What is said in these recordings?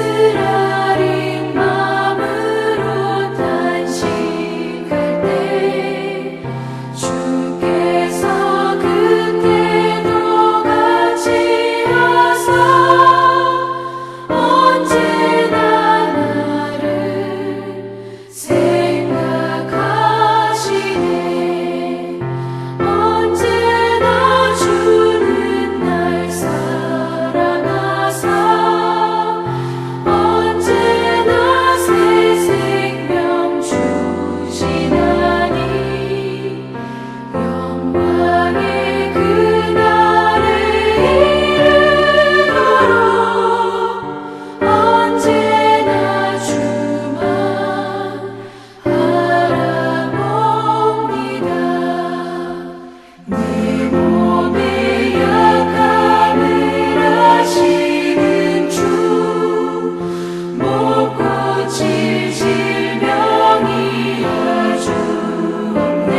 쓰라린 마음으로 탄식할 때 주께서 그때도 같이 하사 언제나 나를 생각하시네. 언제나 주는 날 사랑하사 언제나 새 생명 주시나니 영광의 그날에 이르도록 언제나 주만 바라봅니다. 내 몸의 약함을 아시는 주, 못 고칠 질병이 아주 없네.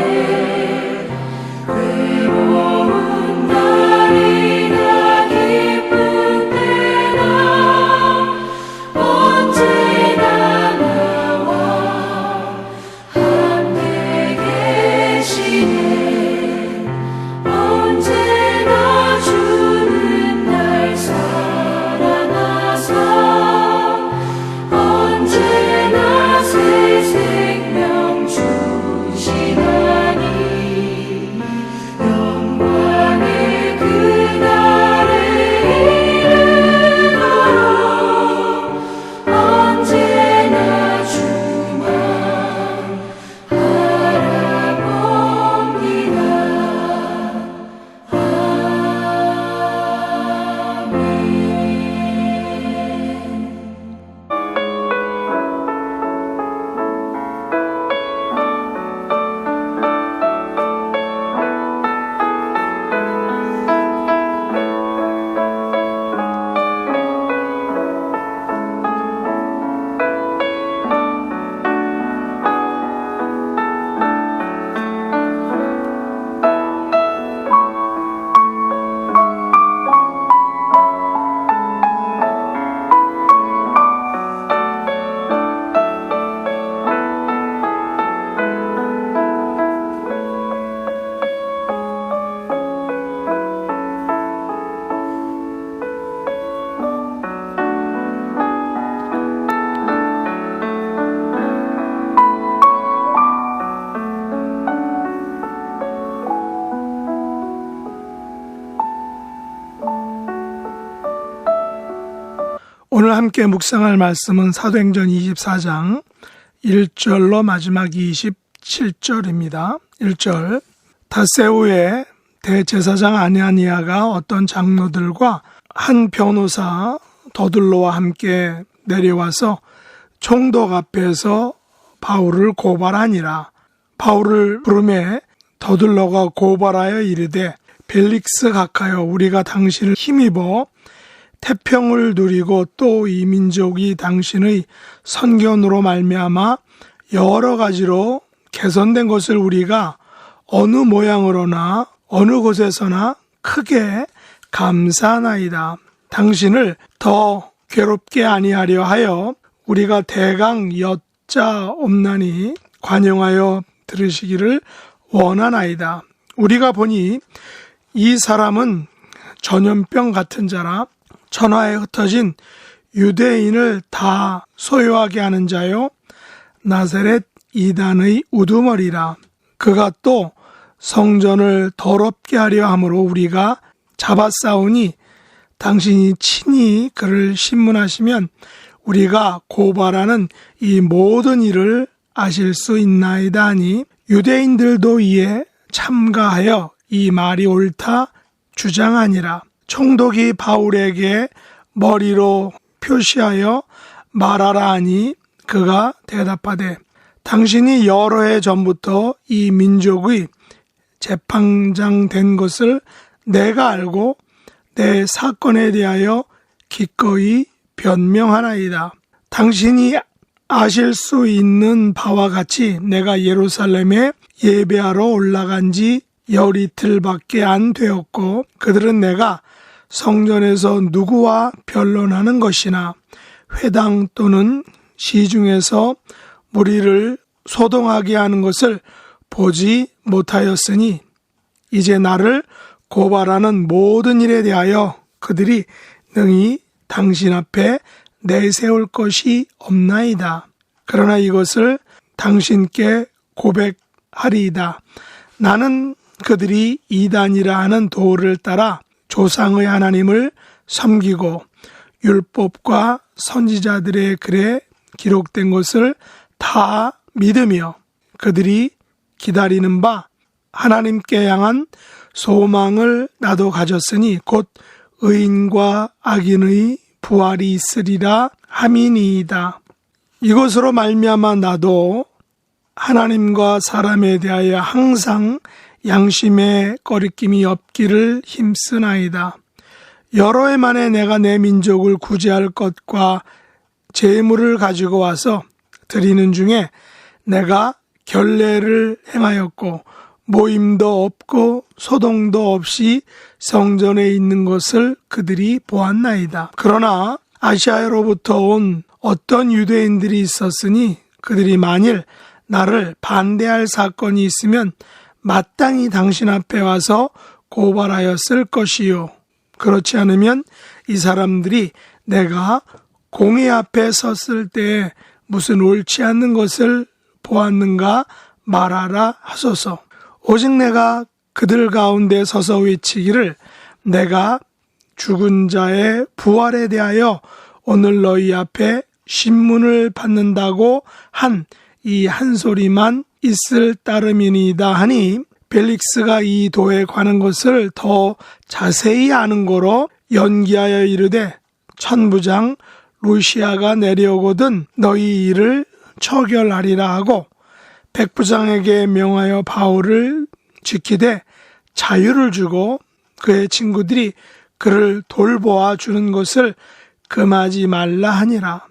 괴로운 날이나 기쁜 때나 언제나 나와 함께 계시네. 언제나 주는 날 사랑하사 언제나 새 생명 주시나니 영광의 그날에 이르도록 언제나 주만 바라봅니다. 오늘 함께 묵상할 말씀은 사도행전 24장 1절로 마지막 27절입니다. 1절 닷새우에 대제사장 아나니아가 어떤 장로들과 한 변호사 더둘로와 함께 내려와서 총독 앞에서 바울을 고발하니라. 바울을 부르매 더둘로가 고발하여 이르되 벨릭스 각하여 우리가 당신을 힘입어 태평을 누리고 또 이 민족이 당신의 선견으로 말미암아 여러 가지로 개선된 것을 우리가 어느 모양으로나 어느 곳에서나 크게 감사하나이다. 당신을 더 괴롭게 아니하려 하여 우리가 대강 여짜옵나니 관용하여 들으시기를 원하나이다. 우리가 보니 이 사람은 전염병 같은 자라 천하에 흩어진 유대인을 다 소유하게 하는 자요 나사렛 이단의 우두머리라. 그가 또 성전을 더럽게 하려 함으로 우리가 잡아싸우니 당신이 친히 그를 신문하시면 우리가 고발하는 이 모든 일을 아실 수 있나이다 하니 유대인들도 이에 참가하여 이 말이 옳다 주장하니라. 총독이 바울에게 머리로 표시하여 말하라 하니 그가 대답하되 당신이 여러 해 전부터 이 민족의 재판장 된 것을 내가 알고 내 사건에 대하여 기꺼이 변명하나이다. 당신이 아실 수 있는 바와 같이 내가 예루살렘에 예배하러 올라간 지 열이틀밖에 안 되었고 그들은 내가 성전에서 누구와 변론하는 것이나 회당 또는 시중에서 무리를 소동하게 하는 것을 보지 못하였으니 이제 나를 고발하는 모든 일에 대하여 그들이 능히 당신 앞에 내세울 것이 없나이다. 그러나 이것을 당신께 고백하리이다. 나는 그들이 이단이라 하는 도를 따라 조상의 하나님을 섬기고 율법과 선지자들의 글에 기록된 것을 다 믿으며 그들이 기다리는 바 하나님께 향한 소망을 나도 가졌으니 곧 의인과 악인의 부활이 있으리라 함이니이다. 이것으로 말미암아 나도 하나님과 사람에 대하여 항상 양심의 거리낌이 없기를 힘쓰나이다. 여러 해 만에 내가 내 민족을 구제할 것과 제물을 가지고 와서 드리는 중에 내가 결례를 행하였고 모임도 없고 소동도 없이 성전에 있는 것을 그들이 보았나이다. 그러나 아시아로부터 온 어떤 유대인들이 있었으니 그들이 만일 나를 반대할 사건이 있으면 마땅히 당신 앞에 와서 고발하였을 것이요. 그렇지 않으면 이 사람들이 내가 공회 앞에 섰을 때 무슨 옳지 않는 것을 보았는가 말하라 하소서. 오직 내가 그들 가운데 서서 외치기를 내가 죽은 자의 부활에 대하여 오늘 너희 앞에 신문을 받는다고 한 이 한 소리만 있을 따름이니이다 하니 벨릭스가 이 도에 관한 것을 더 자세히 아는 거로 연기하여 이르되 천부장 루시아가 내려오거든 너희 일을 처결하리라 하고 백부장에게 명하여 바울을 지키되 자유를 주고 그의 친구들이 그를 돌보아 주는 것을 금하지 말라 하니라.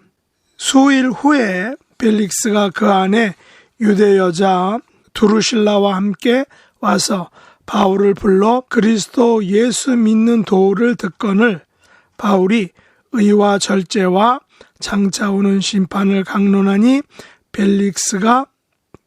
수일 후에 벨릭스가 그 안에 유대 여자 두루실라와 함께 와서 바울을 불러 그리스도 예수 믿는 도를 듣거늘 바울이 의와 절제와 장차 오는 심판을 강론하니 벨릭스가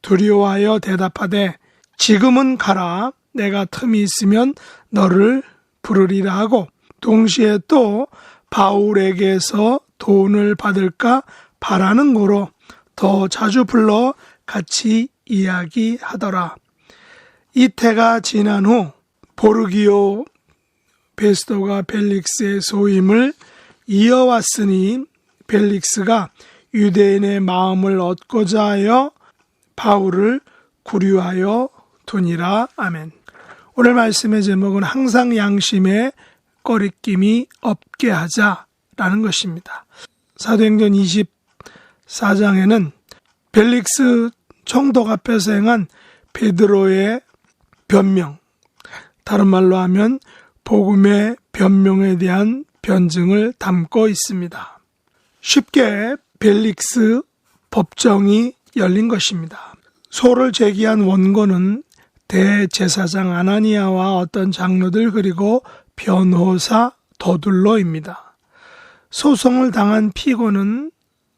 두려워하여 대답하되 지금은 가라. 내가 틈이 있으면 너를 부르리라 하고 동시에 또 바울에게서 돈을 받을까 바라는 거로 더 자주 불러 같이 이야기하더라. 이태가 지난 후 보르기오 베스도가 벨릭스의 소임을 이어왔으니 벨릭스가 유대인의 마음을 얻고자 하여 바울을 구류하여 두니라. 아멘. 오늘 말씀의 제목은 항상 양심에 꺼리낌이 없게 하자라는 것입니다. 사도행전 24장에는 벨릭스 총독 앞에서 행한 베드로의 변명, 다른 말로 하면 복음의 변명에 대한 변증을 담고 있습니다. 쉽게 벨릭스 법정이 열린 것입니다. 소를 제기한 원고는 대제사장 아나니아와 어떤 장로들 그리고 변호사 더둘로입니다. 소송을 당한 피고는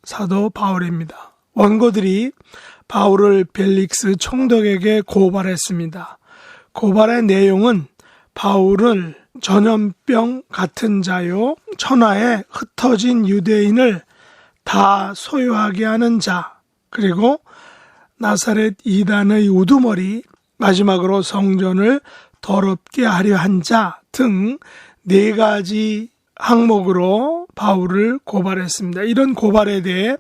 사도 바울입니다. 원고들이 바울을 벨릭스 총독에게 고발했습니다. 고발의 내용은 바울을 전염병 같은 자요, 천하에 흩어진 유대인을 다 소유하게 하는 자, 그리고 나사렛 이단의 우두머리, 마지막으로 성전을 더럽게 하려 한 자 등 4가지 항목으로 바울을 고발했습니다. 이런 고발에 대해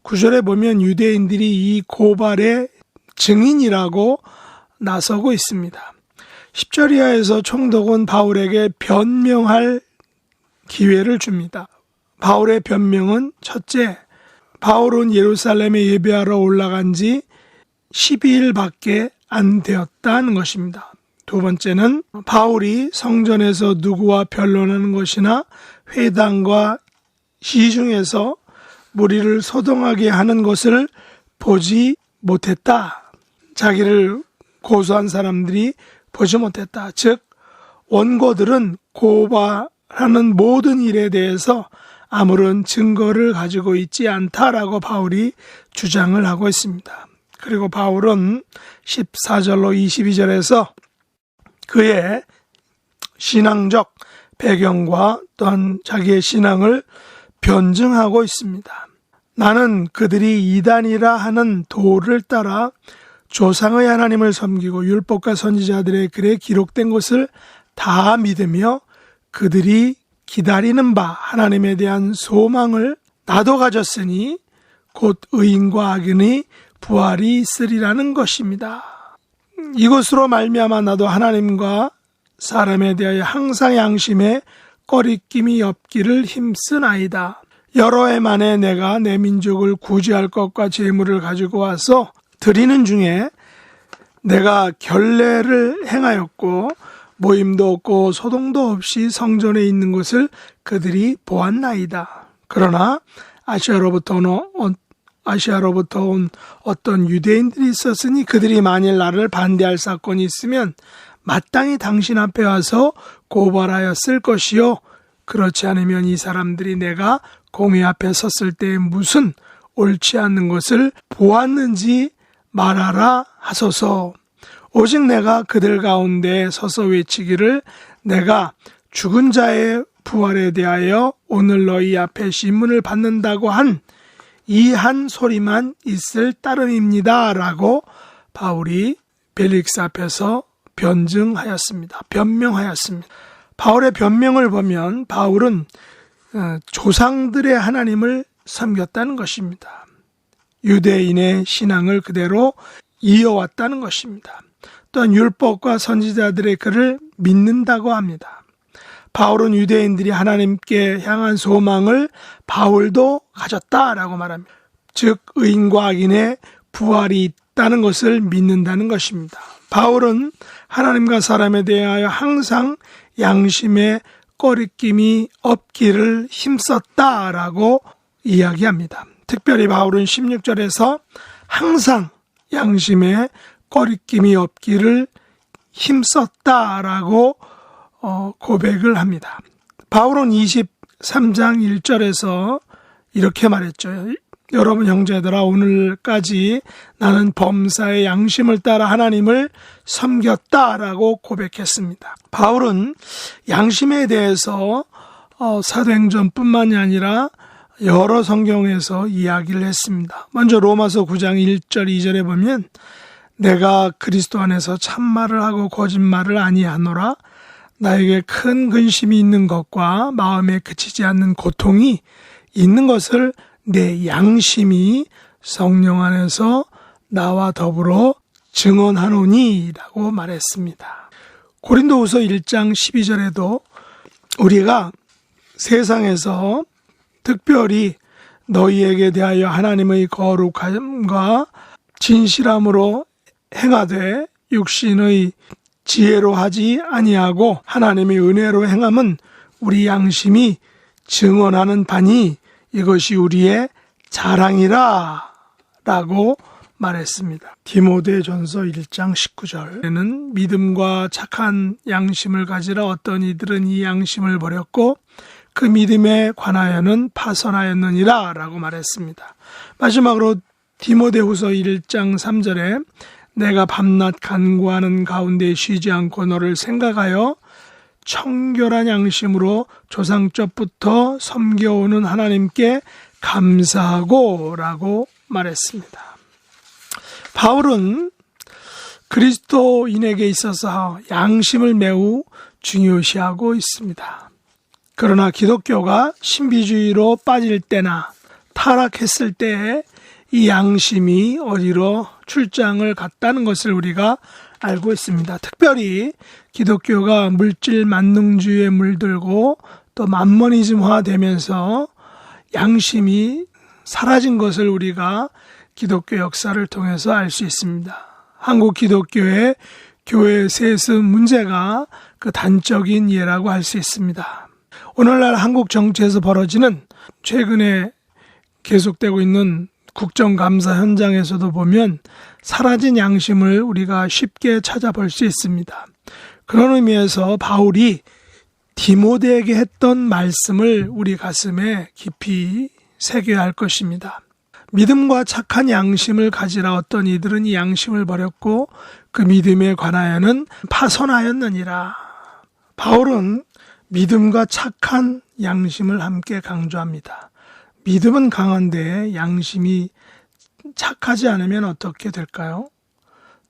9절에 보면 유대인들이 이 고발의 증인이라고 나서고 있습니다. 10절 이하에서 총독은 바울에게 변명할 기회를 줍니다. 바울의 변명은 첫째, 바울은 예루살렘에 예배하러 올라간 지 12일밖에 안 되었다는 것입니다. 두 번째는 바울이 성전에서 누구와 변론하는 것이나 회당과 시중에서 무리를 소동하게 하는 것을 보지 못했다. 자기를 고소한 사람들이 보지 못했다. 즉 원고들은 고발하는 모든 일에 대해서 아무런 증거를 가지고 있지 않다라고 바울이 주장을 하고 있습니다. 그리고 바울은 14절로 22절에서 그의 신앙적 배경과 또한 자기의 신앙을 변증하고 있습니다. 나는 그들이 이단이라 하는 도를 따라 조상의 하나님을 섬기고 율법과 선지자들의 글에 기록된 것을 다 믿으며 그들이 기다리는 바 하나님에 대한 소망을 나도 가졌으니 곧 의인과 악인의 부활이 있으리라는 것입니다. 이것으로 말미암아 나도 하나님과 사람에 대하여 항상 양심에 꺼리낌이 없기를 힘쓰나이다. 여러 해 만에 내가 내 민족을 구제할 것과 재물을 가지고 와서 드리는 중에 내가 결례를 행하였고 모임도 없고 소동도 없이 성전에 있는 것을 그들이 보았나이다. 그러나 아시아로부터 온 어떤 유대인들이 있었으니 그들이 만일 나를 반대할 사건이 있으면 마땅히 당신 앞에 와서 고발하였을 것이요. 그렇지 않으면 이 사람들이 내가 공회 앞에 섰을 때 무슨 옳지 않는 것을 보았는지 말하라 하소서. 오직 내가 그들 가운데 서서 외치기를 내가 죽은 자의 부활에 대하여 오늘 너희 앞에 신문을 받는다고 한 이 한 소리만 있을 따름입니다. 라고 바울이 벨릭스 앞에서 변명하였습니다. 바울의 변명을 보면 바울은 조상들의 하나님을 섬겼다는 것입니다. 유대인의 신앙을 그대로 이어왔다는 것입니다. 또한 율법과 선지자들의 글을 믿는다고 합니다. 바울은 유대인들이 하나님께 향한 소망을 바울도 가졌다라고 말합니다. 즉 의인과 악인의 부활이 있다는 것을 믿는다는 것입니다. 바울은 하나님과 사람에 대하여 항상 양심에 꺼리낌이 없기를 힘썼다라고 이야기합니다. 특별히 바울은 16절에서 항상 양심에 꺼리낌이 없기를 힘썼다라고 고백을 합니다. 바울은 23장 1절에서 이렇게 말했죠. 여러분 형제들아 오늘까지 나는 범사의 양심을 따라 하나님을 섬겼다라고 고백했습니다. 바울은 양심에 대해서 사도행전뿐만이 아니라 여러 성경에서 이야기를 했습니다. 먼저 로마서 9장 1절 2절에 보면 내가 그리스도 안에서 참말을 하고 거짓말을 아니하노라. 나에게 큰 근심이 있는 것과 마음에 그치지 않는 고통이 있는 것을 내 양심이 성령 안에서 나와 더불어 증언하노니 라고 말했습니다. 고린도후서 1장 12절에도 우리가 세상에서 특별히 너희에게 대하여 하나님의 거룩함과 진실함으로 행하되 육신의 지혜로 하지 아니하고 하나님의 은혜로 행함은 우리 양심이 증언하는 바니 이것이 우리의 자랑이라 라고 말했습니다. 디모데전서 1장 19절에는 믿음과 착한 양심을 가지라 어떤 이들은 이 양심을 버렸고 그 믿음에 관하여는 파선하였느니라 라고 말했습니다. 마지막으로 디모데후서 1장 3절에 내가 밤낮 간구하는 가운데 쉬지 않고 너를 생각하여 청결한 양심으로 조상적부터 섬겨오는 하나님께 감사하고 라고 말했습니다. 바울은 그리스도인에게 있어서 양심을 매우 중요시하고 있습니다. 그러나 기독교가 신비주의로 빠질 때나 타락했을 때 이 양심이 어디로 출장을 갔다는 것을 우리가 알고 있습니다. 특별히 기독교가 물질 만능주의에 물들고 또 만머니즘화 되면서 양심이 사라진 것을 우리가 기독교 역사를 통해서 알 수 있습니다. 한국 기독교의 교회 세습 문제가 그 단적인 예라고 할 수 있습니다. 오늘날 한국 정치에서 벌어지는 최근에 계속되고 있는 국정감사 현장에서도 보면 사라진 양심을 우리가 쉽게 찾아볼 수 있습니다. 그런 의미에서 바울이 디모데에게 했던 말씀을 우리 가슴에 깊이 새겨야 할 것입니다. 믿음과 착한 양심을 가지라. 어떤 이들은 이 양심을 버렸고 그 믿음에 관하여는 파손하였느니라. 바울은 믿음과 착한 양심을 함께 강조합니다. 믿음은 강한데 양심이 착하지 않으면 어떻게 될까요?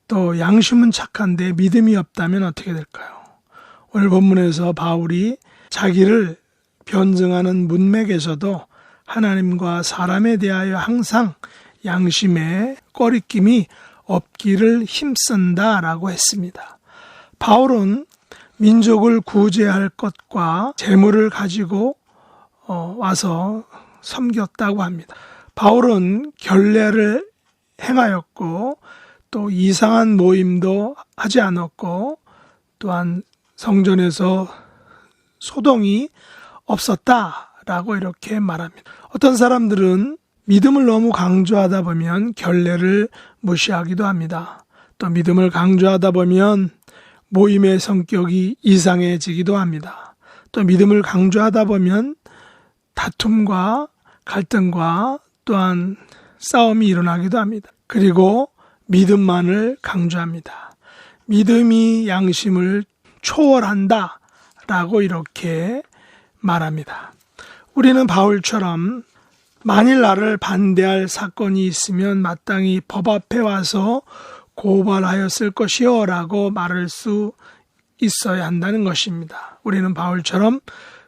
또 양심은 착한데 믿음이 없다면 어떻게 될까요? 오늘 본문에서 바울이 자기를 변증하는 문맥에서도 하나님과 사람에 대하여 항상 양심에 꺼리낌이 없기를 힘쓴다라고 했습니다. 바울은 민족을 구제할 것과 재물을 가지고 와서 섬겼다고 합니다. 바울은 결례를 행하였고 또 이상한 모임도 하지 않았고 또한 성전에서 소동이 없었다라고 이렇게 말합니다. 어떤 사람들은 믿음을 너무 강조하다 보면 결례를 무시하기도 합니다. 또 믿음을 강조하다 보면 모임의 성격이 이상해지기도 합니다. 또 믿음을 강조하다 보면 다툼과 갈등과 또한 싸움이 일어나기도 합니다. 그리고 믿음만을 강조합니다. 믿음이 양심을 초월한다 라고 이렇게 말합니다. 우리는 바울처럼 만일 나를 반대할 사건이 있으면 마땅히 법 앞에 와서 고발하였을 것이요 라고 말할 수 있어야 한다는 것입니다. 우리는 바울처럼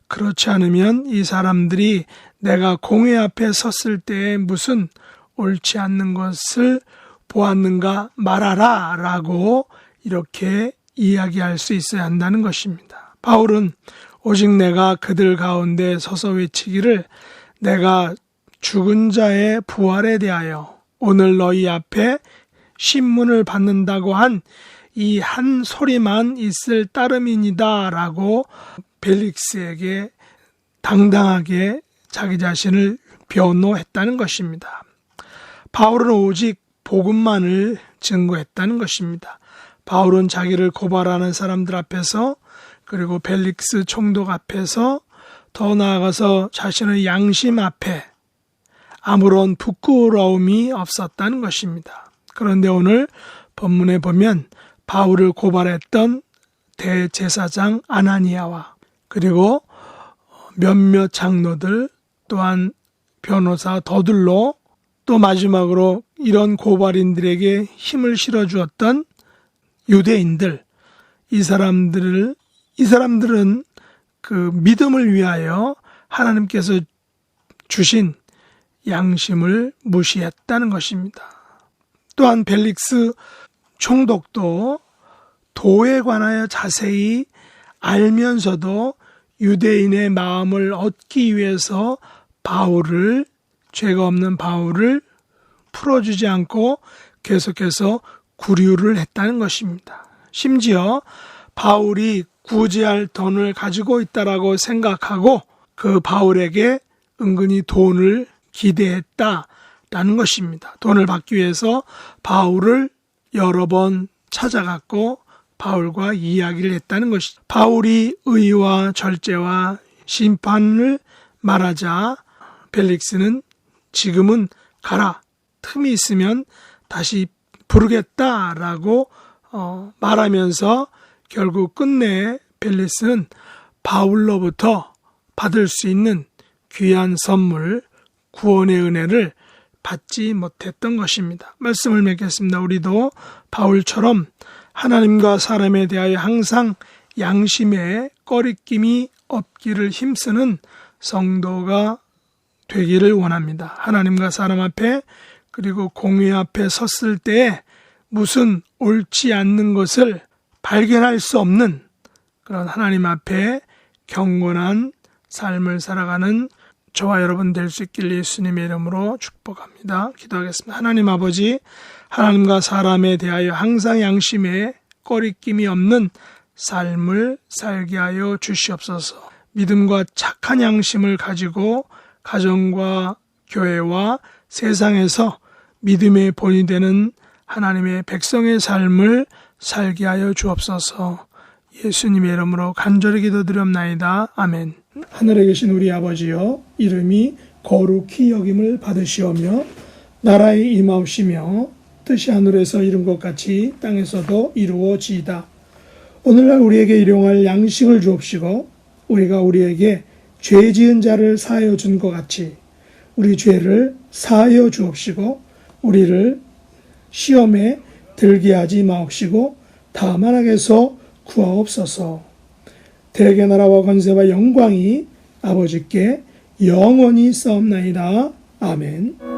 그렇지 않으면 이 사람들이 내가 공회 앞에 섰을 때에 무슨 옳지 않는 것을 보았는가 말하라 라고 이렇게 이야기할 수 있어야 한다는 것입니다. 바울은 오직 내가 그들 가운데 서서 외치기를 내가 죽은 자의 부활에 대하여 오늘 너희 앞에 신문을 받는다고 한 이 한 소리만 있을 따름이니다 라고 벨릭스에게 당당하게 자기 자신을 변호했다는 것입니다. 바울은 오직 복음만을 증거했다는 것입니다. 바울은 자기를 고발하는 사람들 앞에서 그리고 벨릭스 총독 앞에서 더 나아가서 자신의 양심 앞에 아무런 부끄러움이 없었다는 것입니다. 그런데 오늘 본문에 보면 바울을 고발했던 대제사장 아나니아와 그리고 몇몇 장로들 또한 변호사 더둘로 또 마지막으로 이런 고발인들에게 힘을 실어주었던 유대인들 이 사람들은 그 믿음을 위하여 하나님께서 주신 양심을 무시했다는 것입니다. 또한 벨릭스 총독도 도에 관하여 자세히 알면서도 유대인의 마음을 얻기 위해서 죄가 없는 바울을 풀어주지 않고 계속해서 구류를 했다는 것입니다. 심지어 바울이 구제할 돈을 가지고 있다라고 생각하고 그 바울에게 은근히 돈을 기대했다라는 것입니다. 돈을 받기 위해서 바울을 여러 번 찾아갔고 바울과 이야기를 했다는 것이죠. 바울이 의와 절제와 심판을 말하자 벨릭스는 지금은 가라, 틈이 있으면 다시 부르겠다라고 말하면서 결국 끝내 벨릭스는 바울로부터 받을 수 있는 귀한 선물, 구원의 은혜를 받지 못했던 것입니다. 말씀을 맺겠습니다. 우리도 바울처럼 하나님과 사람에 대하여 항상 양심에 꺼리낌이 없기를 힘쓰는 성도가 되기를 원합니다. 하나님과 사람 앞에 그리고 공회 앞에 섰을 때에 무슨 옳지 않는 것을 발견할 수 없는 그런 하나님 앞에 경건한 삶을 살아가는 저와 여러분 될 수 있길 예수님의 이름으로 축복합니다. 기도하겠습니다. 하나님 아버지, 하나님과 사람에 대하여 항상 양심에 꺼리낌이 없는 삶을 살게 하여 주시옵소서. 믿음과 착한 양심을 가지고 가정과 교회와 세상에서 믿음의 본이 되는 하나님의 백성의 삶을 살게 하여 주옵소서. 예수님의 이름으로 간절히 기도드리옵나이다. 아멘. 하늘에 계신 우리 아버지여, 이름이 거룩히 여김을 받으시오며 나라의 임하옵시며 뜻이 하늘에서 이룬 것 같이 땅에서도 이루어지이다. 오늘날 우리에게 일용할 양식을 주옵시고 우리가 우리에게 죄 지은 자를 사하여 준 것 같이 우리 죄를 사하여 주옵시고 우리를 시험에 들게 하지 마옵시고 다만 악에서 구하옵소서. 대개 나라와 권세와 영광이 아버지께 영원히 싸움나이다. 아멘.